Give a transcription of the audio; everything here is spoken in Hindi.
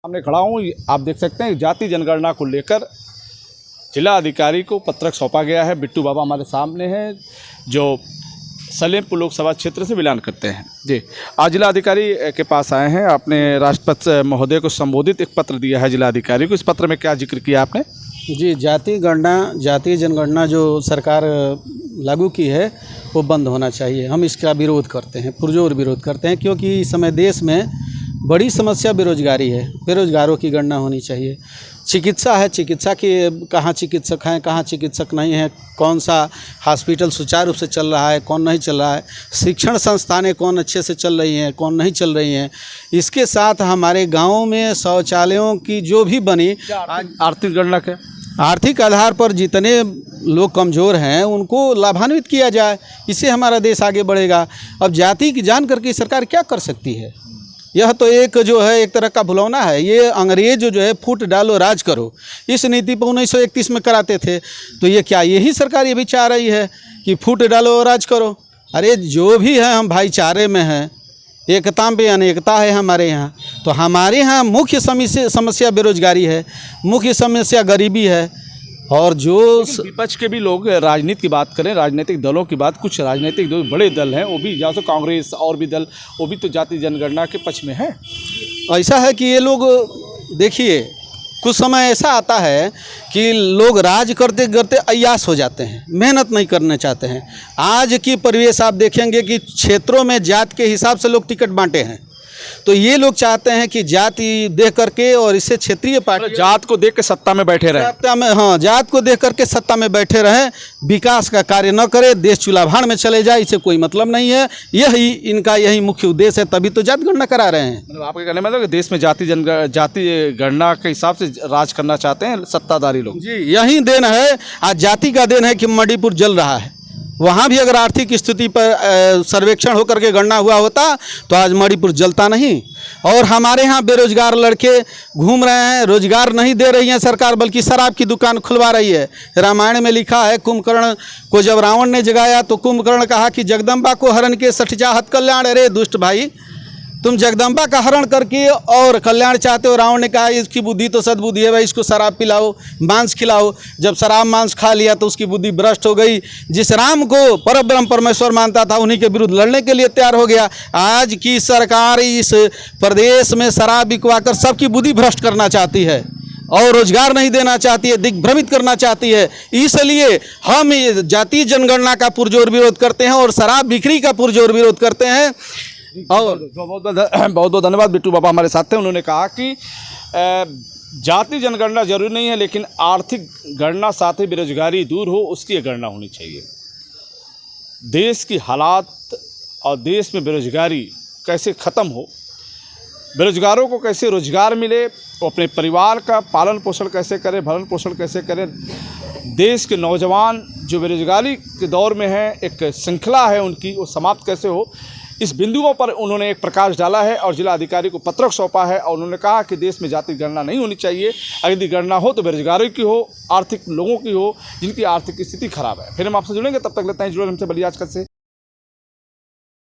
सामने खड़ा हूँ। आप देख सकते हैं जाति जनगणना को लेकर जिला अधिकारी को पत्रक सौंपा गया है। बिट्टू बाबा हमारे सामने हैं जो सलेमपुर लोकसभा क्षेत्र से बिलोंग करते हैं। जी, आज जिला अधिकारी के पास आए हैं। आपने राष्ट्रपति महोदय को संबोधित एक पत्र दिया है जिला अधिकारी को। इस पत्र में क्या जिक्र किया आपने? जी, जातीय जनगणना जो सरकार लागू की है वो बंद होना चाहिए। हम इसका विरोध करते हैं, पुरजोर विरोध करते हैं, क्योंकि इस समय देश में बड़ी समस्या बेरोजगारी है। बेरोजगारों की गणना होनी चाहिए। चिकित्सा है, चिकित्सा की कहाँ चिकित्सक हैं, कहाँ चिकित्सक नहीं हैं, कौन सा हॉस्पिटल सुचारू रूप से चल रहा है, कौन नहीं चल रहा है, शिक्षण संस्थानें कौन अच्छे से चल रही हैं, कौन नहीं चल रही हैं। इसके साथ हमारे गाँव में शौचालयों की जो भी बनी, आर्थिक गणना क्या, आर्थिक आधार पर जितने लोग कमज़ोर हैं उनको लाभान्वित किया जाए, इससे हमारा देश आगे बढ़ेगा। अब जाति की जान करके सरकार क्या कर सकती है? यह तो एक जो है एक तरह का भुलौना है। ये अंग्रेज जो है फूट डालो राज करो, इस नीति पर 1931 में कराते थे। तो ये क्या यही सरकार ये भी चाह रही है कि फूट डालो राज करो? अरे जो भी है हम भाईचारे में हैं, एकता में अनेकता है हमारे यहाँ। तो हमारे यहाँ मुख्य समस्या बेरोजगारी है, मुख्य समस्या गरीबी है। और जो विपक्ष के भी लोग राजनीति की बात करें, राजनीतिक दलों की बात, कुछ राजनीतिक जो बड़े दल हैं वो भी, जैसे कांग्रेस और भी दल, वो भी तो जाति जनगणना के पक्ष में है। ऐसा है कि ये लोग देखिए, कुछ समय ऐसा आता है कि लोग राज करते करते अय्यास हो जाते हैं, मेहनत नहीं करना चाहते हैं। आज की परिवेश आप देखेंगे कि क्षेत्रों में जात के हिसाब से लोग टिकट बांटे हैं। तो ये लोग चाहते हैं कि जाति देख करके और इससे क्षेत्रीय पार्टी जात को देख के सत्ता में बैठे रहे, सत्ता में, हाँ, जात को देख करके सत्ता में बैठे रहें, विकास का कार्य न करे, देश चूल्हा में चले जाए, इससे कोई मतलब नहीं है। यही इनका यही मुख्य उद्देश्य है, तभी तो जाति गणना करा रहे हैं। मतलब आपके कहने में मतलब कि देश में जाति गणना के हिसाब से राज करना चाहते हैं सत्ताधारी लोग। जी, यही देन है। आज जाति का देन है कि मणिपुर जल रहा है। वहाँ भी अगर आर्थिक स्थिति पर सर्वेक्षण होकर के गणना हुआ होता तो आज मणिपुर जलता नहीं। और हमारे यहाँ बेरोजगार लड़के घूम रहे हैं, रोजगार नहीं दे रही है सरकार, बल्कि शराब की दुकान खुलवा रही है। रामायण में लिखा है, कुंभकर्ण को जब रावण ने जगाया तो कुंभकर्ण कहा कि जगदम्बा को हरण के 60 चाहत कल्याण। अरे दुष्ट भाई, तुम जगदम्बा का हरण करके और कल्याण चाहते हो। रावण ने कहा इसकी बुद्धि तो सद्बुद्धि है भाई, इसको शराब पिलाओ, मांस खिलाओ। जब शराब मांस खा लिया तो उसकी बुद्धि भ्रष्ट हो गई। जिस राम को परब्रह्म परमेश्वर मानता था उन्हीं के विरुद्ध लड़ने के लिए तैयार हो गया। आज की सरकार इस प्रदेश में शराब बिकवा कर सबकी बुद्धि भ्रष्ट करना चाहती है और रोजगार नहीं देना चाहती है, दिग्भ्रमित करना चाहती है। इसलिए हम जातीय जनगणना का पुरजोर विरोध करते हैं और शराब बिक्री का पुरजोर विरोध करते हैं। और बहुत बहुत धन्यवाद। बिट्टू बाबा हमारे साथ थे। उन्होंने कहा कि जाति जनगणना जरूरी नहीं है, लेकिन आर्थिक गणना साथ ही बेरोजगारी दूर हो उसकी गणना होनी चाहिए। देश की हालात और देश में बेरोजगारी कैसे ख़त्म हो, बेरोजगारों को कैसे रोजगार मिले, वो अपने परिवार का पालन पोषण कैसे करें, भरण पोषण कैसे करें, देश के नौजवान जो बेरोजगारी के दौर में हैं, एक श्रृंखला है उनकी, वो समाप्त कैसे हो, इस बिंदुओं पर उन्होंने एक प्रकाश डाला है और जिला अधिकारी को पत्रक सौंपा है। और उन्होंने कहा कि देश में जाति गणना नहीं होनी चाहिए। यदि गणना हो तो बेरोजगारों की हो, आर्थिक लोगों की हो जिनकी आर्थिक स्थिति खराब है। फिर हम आपसे जुड़ेंगे, तब तक लेते हैं जुड़े हमसे बलियाजकर से।